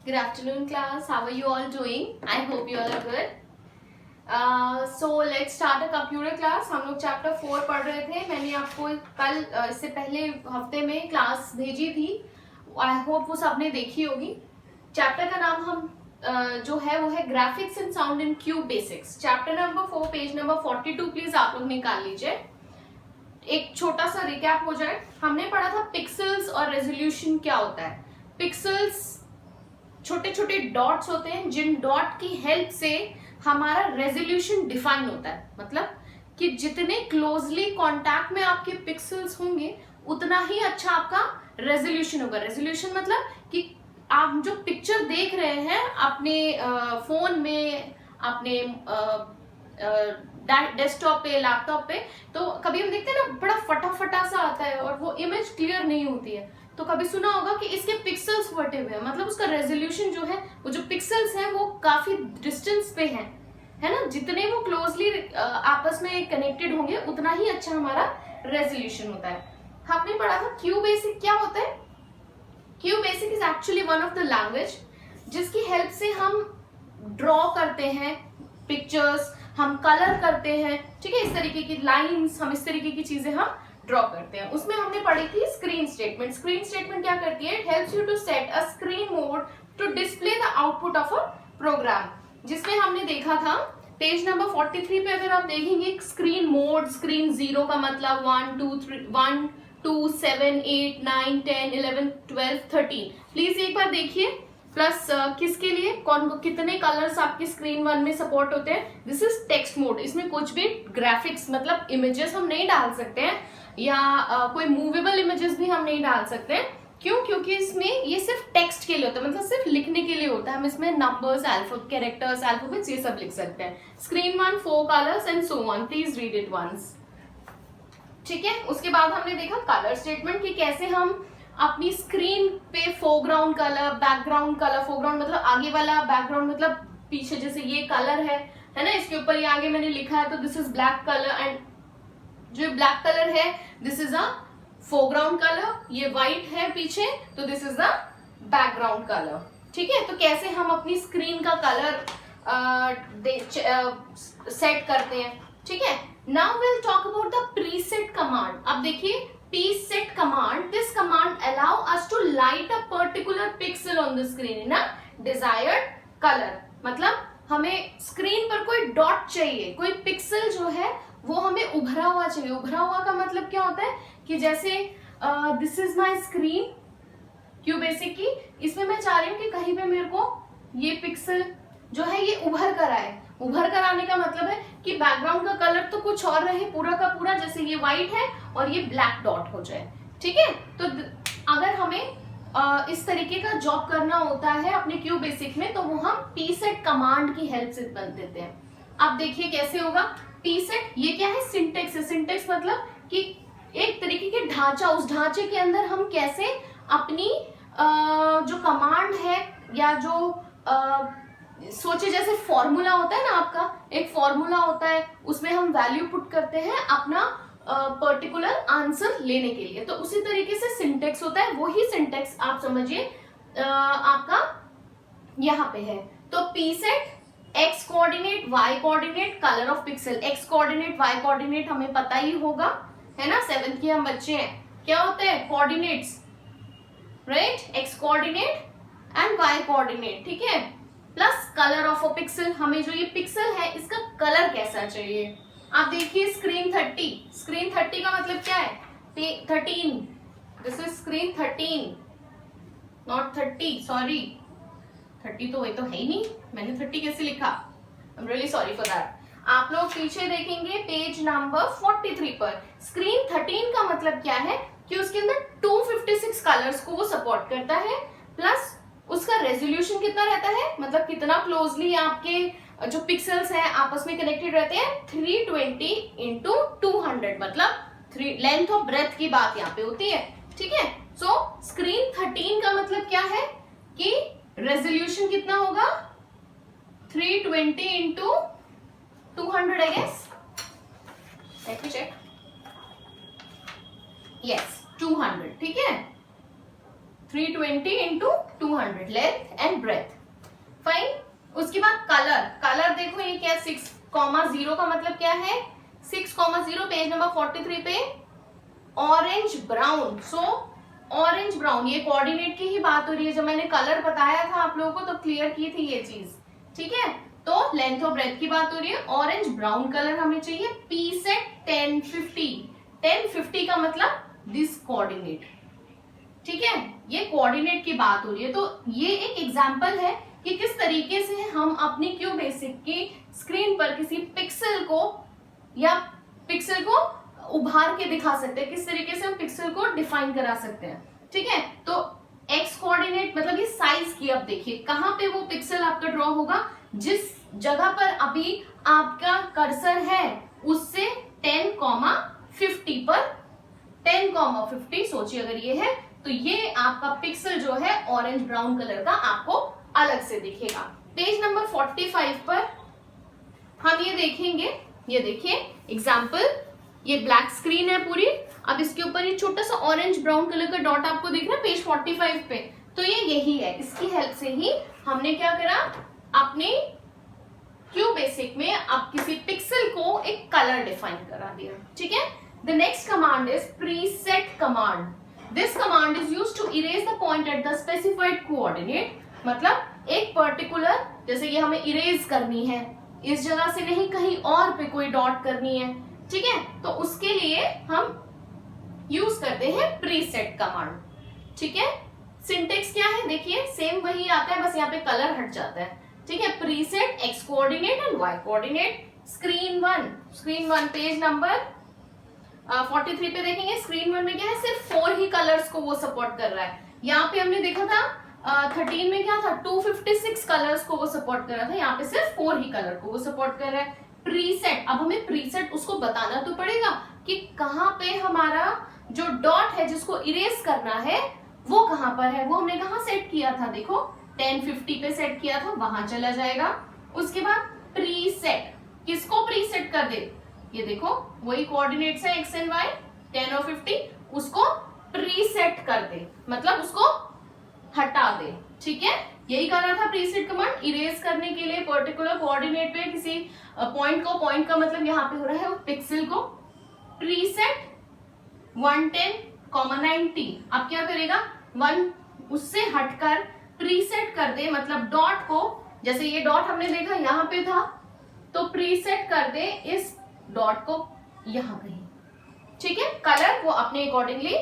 Good afternoon, class. How are you all doing? I hope you all are good. So let's start a computer class. हम लोग chapter 4 पढ़ रहे थे. मैंने आपको कल इससे पहले हफ्ते में क्लास भेजी थी. आई होप वो सबने देखी होगी. चैप्टर का नाम हम जो है वो है graphics and sound in cube basics. Chapter number 4 page number 42 please आप लोग निकाल लीजिए. एक छोटा सा रिकैप हो जाए. हमने पढ़ा था पिक्सल्स और रेजोल्यूशन क्या होता है. पिक्सल्स छोटे छोटे डॉट्स होते हैं जिन डॉट की हेल्प से हमारा रेजोल्यूशन डिफाइन होता है. मतलब कि जितने क्लोजली कांटेक्ट में आपके पिक्सल्स होंगे उतना ही अच्छा आपका रेजोल्यूशन होगा. रेजोल्यूशन मतलब कि आप जो पिक्चर देख रहे हैं अपने फोन में, अपने डेस्कटॉप पे, लैपटॉप पे, तो कभी हम देखते हैं ना बड़ा फटा सा आता है और वो इमेज क्लियर नहीं होती है. तो कभी सुना होगा कि इसके पिक्सल्स फटे हुए हैं, मतलब उसका रेजोल्यूशन जो है, वो जो पिक्सल्स हैं वो काफी डिस्टेंस पे हैं, है ना. जितने वो क्लोजली आपस में कनेक्टेड होंगे उतना ही अच्छा हमारा रेजोल्यूशन होता है. हमने पढ़ा था क्यू बेसिक क्या होता है. Q basic is actually one of the language जिसकी हेल्प से हम ड्रॉ करते हैं पिक्चर्स, हम कलर करते हैं, ठीक है. इस तरीके की लाइंस, हम इस तरीके की चीजें हम ड्रॉ करते हैं. उसमें हमने पढ़ी थी स्क्रीन स्टेटमेंट. स्क्रीन स्टेटमेंट क्या करती है? It helps you to set a screen mode to display the output of a program. जिसमें हमने देखा था पेज नंबर 43 पे, अगर आप देखेंगे स्क्रीन मोड, स्क्रीन 0 का मतलब 1 2 3 1 2 7 8 9 10 11 12 13. प्लीज एक बार देखिए. प्लस किसके लिए, कौन कितने कलर्स आपकी स्क्रीन 1 में सपोर्ट होते हैं. This is text mode. इसमें कुछ भी ग्राफिक्स मतलब इमेजेस हम नहीं डाल सकते हैं या कोई मूवेबल इमेजेस भी हम नहीं डाल सकते हैं. क्यों? क्योंकि इसमें ये सिर्फ टेक्स्ट के लिए होता है, मतलब सिर्फ लिखने के लिए होता है. हम इसमें नंबर्स, कैरेक्टर्स, अल्फाबेट्स ये सब लिख सकते हैं. Screen 1 4 colours and so on. Please read it once. ठीक है. उसके बाद हमने देखा कलर स्टेटमेंट कि कैसे हम अपनी स्क्रीन पे foreground colour, background colour. Foreground मतलब आगे वाला, बैकग्राउंड मतलब पीछे. जैसे ये कलर है ना, इसके ऊपर ये आगे मैंने लिखा है तो this is black colour, and जो ब्लैक कलर है this is a foreground colour. ये व्हाइट है पीछे तो this is the background colour. ठीक है. तो कैसे हम अपनी स्क्रीन का कलर सेट करते हैं. ठीक है. Now will talk about the preset command. अब देखिए preset command, this command allow us to light a particular pixel on the screen in a desired color. मतलब हमें स्क्रीन पर कोई डॉट चाहिए, कोई पिक्सल जो है वो हमें उभरा हुआ चाहिए. उभरा हुआ का मतलब क्या होता है कि जैसे this is my screen Q basic की. इसमें मैं चाह रही हूँ कि कहीं पे मेरे को ये पिक्सल जो है ये उभर कर आए. उभर कर आने का मतलब है कि बैकग्राउंड का कलर तो कुछ और रहे पूरा का पूरा, जैसे ये व्हाइट है और ये ब्लैक डॉट हो जाए. ठीक है. तो अगर हमें इस तरीके का जॉब करना होता है अपने क्यू बेसिक में तो वो हम पीसेट कमांड की हेल्प से बन देते हैं. अब देखिए कैसे होगा. पीसेट ये क्या है? सिंटेक्स है. सिंटेक्स मतलब कि एक तरीके के ढांचा, उस ढांचे के अंदर हम कैसे अपनी जो कमांड है या जो सोचे जैसे फॉर्मूला होता है ना, आपका एक फॉर्मूला होता है, उसमें हम वैल्यू पुट करते हैं अपना पर्टिकुलर आंसर लेने के लिए. तो उसी तरीके से सिंटेक्स होता है. वही सिंटेक्स आप समझिए आपका यहाँ पे है. तो P set X coordinate, Y coordinate, colour of pixel. X coordinate, Y coordinate हमें पता ही होगा, है ना. 7th के हम बच्चे हैं. क्या होते हैं? Coordinates, right. X coordinate and Y coordinate. ठीक है. Plus colour of a pixel. हमें जो ये पिक्सल है इसका कलर कैसा चाहिए. आप देखिए स्क्रीन 30. स्क्रीन 30 का मतलब क्या है? 13. This is screen 13 not 30. Sorry, 30 तो वही तो है ही नहीं. मैंने 30 कैसे लिखा? I am really sorry for that. आप लोग पीछे देखेंगे पेज नंबर 43 पर. स्क्रीन 13 का मतलब क्या है कि उसके अंदर 256 कलर्स को वो सपोर्ट करता है. प्लस उसका रेजोल्यूशन कितना रहता है, मतलब कितना क्लोजली आपके जो पिक्सल्स हैं आपस में कनेक्टेड रहते हैं. 320 इंटू 200 मतलब लेंथ और ब्रेथ की बात यहाँ पे होती है. ठीक है. सो स्क्रीन 13 का मतलब क्या है कि रेजोल्यूशन कितना होगा? 320 into 200 I guess. Let me check. Yes 200. ठीक है. 320 into 200 length and breadth. Fine. उसके बाद कलर देखो ये क्या 6,0 का मतलब क्या है 6,0 पेज नंबर 43 पे ऑरेंज ब्राउन। सो ऑरेंज ब्राउन ये कोऑर्डिनेट की ही बात हो रही है। जब मैंने कलर बताया था आप लोगों को तो क्लियर की थी ये चीज, ठीक है। तो लेंथ और ब्रेथ की बात हो रही है। ऑरेंज ब्राउन कलर हमें चाहिए। पी सेट 1050 का मतलब दिस कोऑर्डिनेट, ठीक है। ये कोऑर्डिनेट की बात हो रही है। तो ये एक एग्जांपल है कि किस तरीके से हम अपनी क्यू बेसिक की स्क्रीन पर किसी पिक्सल को उभार के दिखा सकते हैं, किस तरीके से हम पिक्सल को डिफाइन करा सकते हैं, ठीक है। तो एक्स कोऑर्डिनेट मतलब ये साइज की, अब देखिए कहां पे वो पिक्सल आपका ड्रॉ होगा, जिस जगह पर अभी आपका कर्सर है उससे 10,50 पर 10,50 सोचिए अगर ये है तो ये आपका पिक्सल जो है ऑरेंज ब्राउन कलर का आपको अलग से दिखेगा। पेज नंबर 45 पर हम ये देखेंगे, ये देखिए एग्जाम्पल, ये ब्लैक स्क्रीन है पूरी। अब इसके ऊपर ये छोटा सा ऑरेंज ब्राउन कलर का डॉट आपको दिख रहा है पेज 45 पे, तो ये यही है। इसकी हेल्प से ही हमने क्या करा, अपने क्यू बेसिक में अब किसी पिक्सल को एक कलर डिफाइन करा दिया, ठीक है। The next command is preset command. This command is used to erase the point at the specified coordinate. मतलब एक पर्टिकुलर, जैसे ये हमें इरेज करनी है, इस जगह से नहीं कहीं और पे कोई डॉट करनी है, ठीक है। तो उसके लिए हम यूज करते हैं प्रीसेट कमांड, ठीक है। सिंटेक्स क्या है देखिए, सेम वही आता है, बस यहाँ पे कलर हट जाता है, ठीक है। Preset X coordinate and Y coordinate. Screen one page number 43 पे देखेंगे। स्क्रीन 1 में क्या है, सिर्फ 4 ही कलर्स को वो सपोर्ट कर रहा है। यहाँ पे हमने देखा था 13 में क्या था, 256 कलर्स को वो सपोर्ट कर रहा था, यहाँ पे सिर्फ 4 ही कलर को वो सपोर्ट कर रहा है। प्रीसेट, अब हमें प्रीसेट उसको बताना तो पड़ेगा कि कहाँ पे हमारा जो डॉट है जिसको इरेज करना है वो कहाँ पर है, वो हमने कहाँ सेट किया था, देखो 1050 पे सेट किया था, वहां चला जाएगा। उसके बाद प्रीसेट, किसको प्रीसेट कर दे, ये देखो वही कोऑर्डिनेट्स है एक्स एंड वाई 10 और 50, उसको प्रीसेट कर दे, मतलब उसको हटा दे, ठीक है। यही कर रहा था प्रीसेट कमांड, इरेज करने के लिए पर्टिकुलर कोऑर्डिनेट पे किसी पॉइंट को, पॉइंट का मतलब यहाँ पे हो रहा है वो पिक्सल को। प्रीसेट 110,90, अब क्या करेगा, 1 उससे हटकर प्रीसेट कर दे, मतलब डॉट को, जैसे ये डॉट हमने देखा यहाँ पे था, तो प्रीसेट कर दे इस डॉट को यहाँ कहीं, ठीक है। कलर वो अपने अकॉर्डिंगली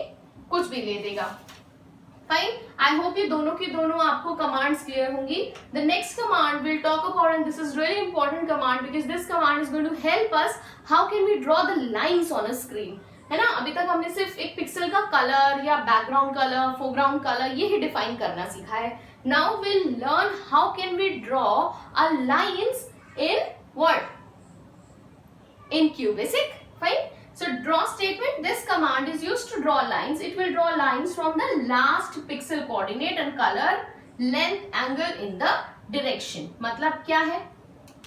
कुछ भी ले देगा। फाइन, आई होप ये दोनों की दोनों आपको कमांड्स क्लियर होंगी। The next command will talk about, and this is really important command because this command is going to help us how can we draw the lines on a screen, है ना। अभी तक हमने सिर्फ एक pixel का colour या background colour, foreground colour ये ही डिफाइन करना सीखा है। Now will learn how can we draw a lines in what, in QBasic. Fine. So draw statement, this command is used to draw lines. It will draw lines from the last pixel coordinate and color, length, angle in the direction. मतलब क्या है,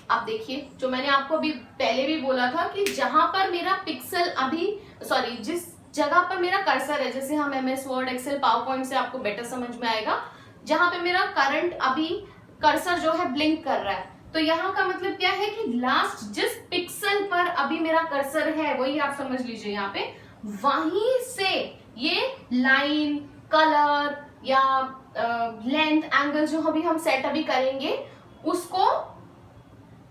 अब देखिए जो मैंने आपको अभी पहले भी बोला था कि जहां पर मेरा पिक्सल अभी, सॉरी जिस जगह पर मेरा कर्सर है, जैसे हम MS Word, Excel, PowerPoint से आपको बेटर समझ में आएगा, जहां पे मेरा करंट अभी कर्सर जो है ब्लिंक कर रहा है, तो यहाँ का मतलब क्या है कि लास्ट जिस पिक्सल पर अभी मेरा कर्सर है वही आप समझ लीजिए यहाँ पे, वहीं से ये लाइन, कलर या लेंथ, एंगल जो अभी हम सेट अभी करेंगे उसको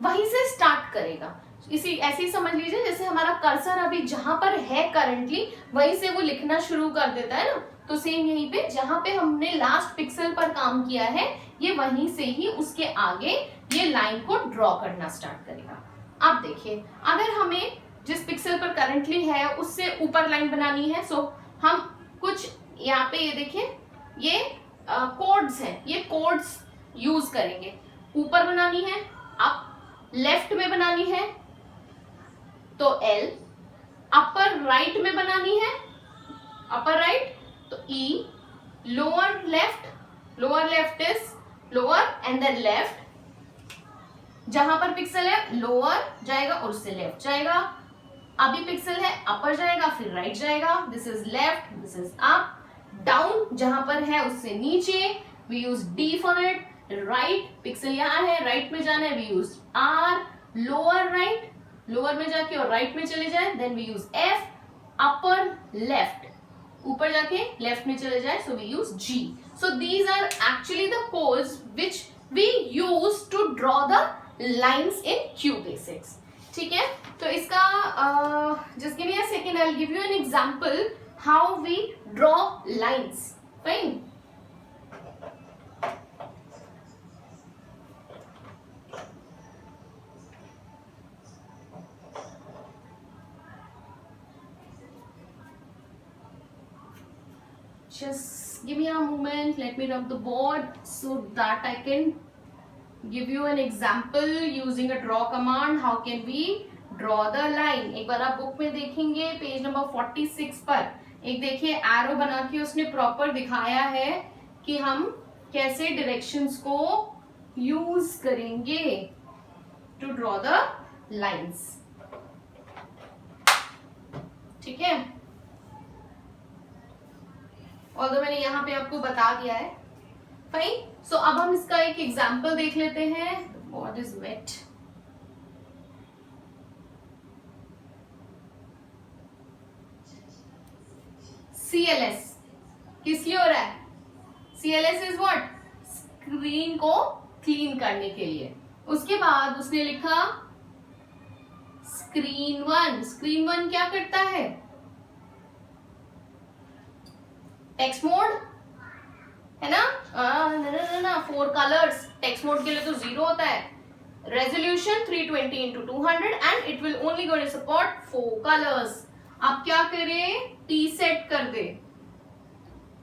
वहीं से स्टार्ट करेगा। इसी ऐसे ही समझ लीजिए जैसे हमारा कर्सर अभी जहां पर है करंटली वहीं से वो लिखना शुरू कर देता है ना, तो सेम यहीं पे जहां पे हमने लास्ट पिक्सल पर काम किया है ये वहीं से ही उसके आगे ये लाइन को ड्रॉ करना स्टार्ट करेगा। अब देखिए अगर हमें जिस पिक्सल पर करंटली है उससे ऊपर लाइन बनानी है, सो हम कुछ यहाँ पे ये देखिए ये कोड्स हैं, ये कोड्स यूज करेंगे। ऊपर बनानी है, अब लेफ्ट में बनानी है तो L, अपर राइट में बनानी है, अपर राइट तो E, lower left is lower and then left, जहां पर पिक्सल है लोअर जाएगा और उससे लेफ्ट जाएगा, अभी पिक्सल है अपर जाएगा फिर राइट जाएगा, this is left, this is up, down जहां पर है उससे नीचे, we use D for it. Right, pixel यहाँ है, राइट में जाना है, we use R. Lower right, lower में जाके और राइट में चले जाए, then we use F. Upper left, ऊपर जाके लेफ्ट में चले जाए, so we use G. So these are actually the codes which we use to draw the lines in Q basics. ठीक है, तो इसका just give me a second, I will give you an example how we draw lines. Fine, just give me a moment, let me rub the board so that I can give you an example using a draw command how can we draw the line। एक बार आप book में देखेंगे page number 46 पर एक देखिए arrow बना के उसने प्रॉपर दिखाया है कि हम कैसे डायरेक्शंस को यूज करेंगे टू ड्रॉ द लाइंस। ठीक है, और तो मैंने यहाँ पे आपको बता दिया है। फाइन, सो अब हम इसका एक एग्जाम्पल देख लेते हैं। What is wait? CLS किस लिए हो रहा है? CLS is what? स्क्रीन को क्लीन करने के लिए। उसके बाद उसने लिखा स्क्रीन 1। स्क्रीन 1 क्या करता है? टेक्स्ट मोड है ना? ना 4 कलर्स। टेक्स्ट मोड के लिए तो 0 होता है। Resolution 320x200 and it will only going to support 4 colours. आप क्या करें? T सेट कर दे,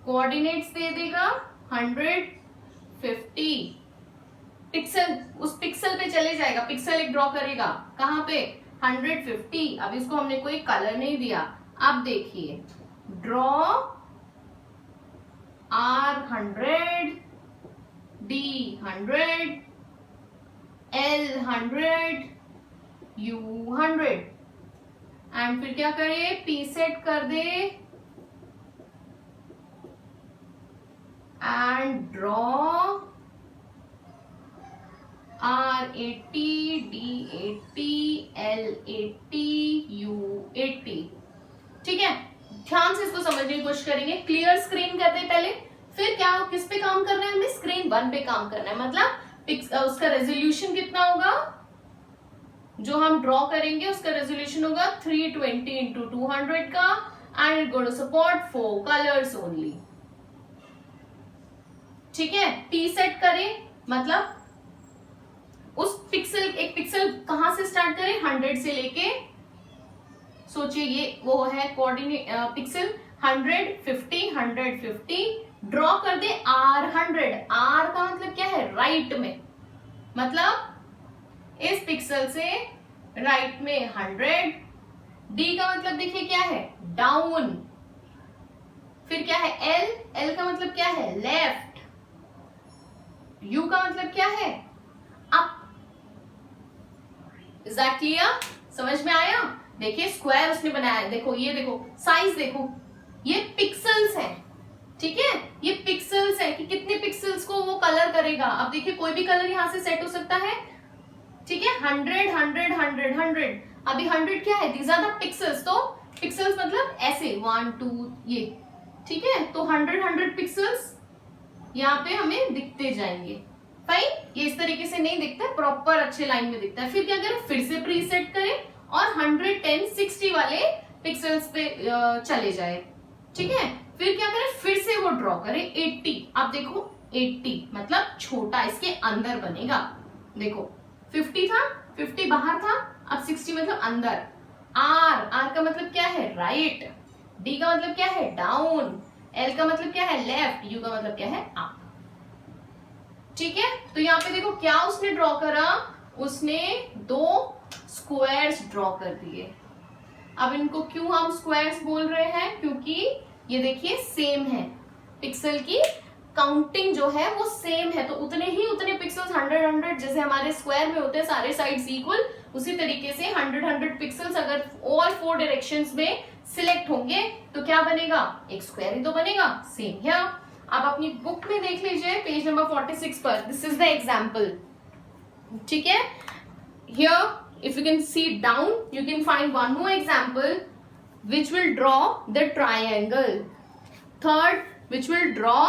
कोऑर्डिनेट्स दे देगा 150 पिक्सल। उस पिक्सल पे चले जाएगा, पिक्सल एक ड्रॉ करेगा कहां पे? 150। अब इसको हमने कोई कलर नहीं दिया। अब देखिए, draw R100, D100, L100, U100 and फिर क्या करे? P सेट कर दे and draw R80, D80, L80, U80। ठीक है, ध्यान से इसको समझने की कोशिश करेंगे। क्लियर स्क्रीन कर दे पहले, फिर क्या किस पे काम करना है? हमें स्क्रीन 1 पे काम करना है। मतलब उसका रेजोल्यूशन कितना होगा? जो हम ड्रॉ करेंगे उसका रेजोल्यूशन होगा 320x200 का and it going to support 4 colours only. ठीक है, T सेट करें, मतलब उस पिक्सल, एक पिक्सल कहां से स्टार्ट करें? 100 से लेके, सोचिए ये वो है कोऑर्डिनेट पिक्सल 100, 50, 150। ड्रॉ कर दे R100। R का मतलब क्या है? राइट में, मतलब इस पिक्सल से राइट में 100। D का मतलब देखिए क्या है? डाउन। फिर क्या है? L। L का मतलब क्या है? लेफ्ट। U का मतलब क्या है? अप। Is that clear? समझ में आया? देखिए स्क्वायर उसने बनाया है, देखो ये देखो साइज देखो, ये पिक्सल्स है। ठीक है, ये पिक्सल्स है कि कितने पिक्सल्स को वो कलर करेगा। अब देखिए कोई भी कलर यहां से सेट हो सकता है। ठीक है, 100, 100, 100, 100। अभी 100 क्या है? These are the pixels. तो पिक्सल्स मतलब ऐसे 1 2 ये। ठीक है, तो 100, 100 पिक्सल्स यहाँ पे हमें दिखते जाएंगे। फाइन, ये इस तरीके से नहीं दिखता है, प्रॉपर अच्छे लाइन में दिखता है। फिर क्या करें? फिर से प्रीसेट करें और 110, 60 वाले पिक्सल्स पे चले जाए। ठीक है, फिर क्या करें? फिर से वो ड्रॉ करें 80। अब देखो 80 मतलब छोटा, इसके अंदर बनेगा। देखो 50 था, 50 बाहर था, अब 60 मतलब अंदर। R का मतलब क्या है? राइट। D का मतलब क्या है? डाउन। L का मतलब क्या है? लेफ्ट। U का मतलब क्या है? अप। ठीक है, तो यहाँ पे देखो क्या उसने ड्रॉ करा? उसने 2 स्क्वायर्स ड्रॉ कर दिए। अब इनको क्यों हम स्क्वायर्स बोल रहे हैं? क्योंकि ये देखिए सेम है, पिक्सल की काउंटिंग जो है वो सेम है। तो उतने पिक्सल्स 100, 100 जैसे हमारे स्क्वायर में होते हैं सारे साइड्स इक्वल, उसी तरीके से 100, 100 पिक्सल्स अगर ऑल 4 डायरेक्शंस में सिलेक्ट होंगे तो क्या बनेगा, एक स्क्वायर ही तो बनेगा. Same here. आप अपनी बुक में देख लीजिए पेज नंबर 46 पर. This is the example. ठीक है. Here if you can see down you can find one more example which will draw the triangle. Third, which will draw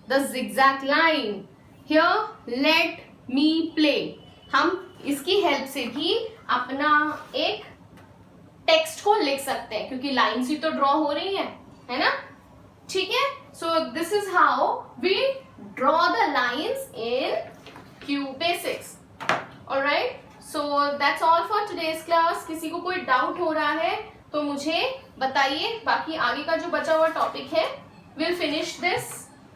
the zigzag line. Here, let me play. हम इसकी help से भी अपना एक text को लिख सकते हैं क्योंकि लाइन्स ही तो ड्रॉ हो रही है ना. ठीक है. So this is how we draw the lines in cube basics. Alright. So that's all for today's class. किसी को कोई डाउट हो रहा है तो मुझे बताइए. बाकी आगे का जो बचा हुआ टॉपिक है we'll finish this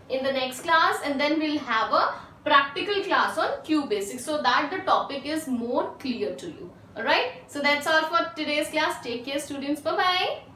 in the next class and then we'll have a practical class on cube basics so that the topic is more clear to you. Alright, so that's all for today's class. Take care students. Bye bye.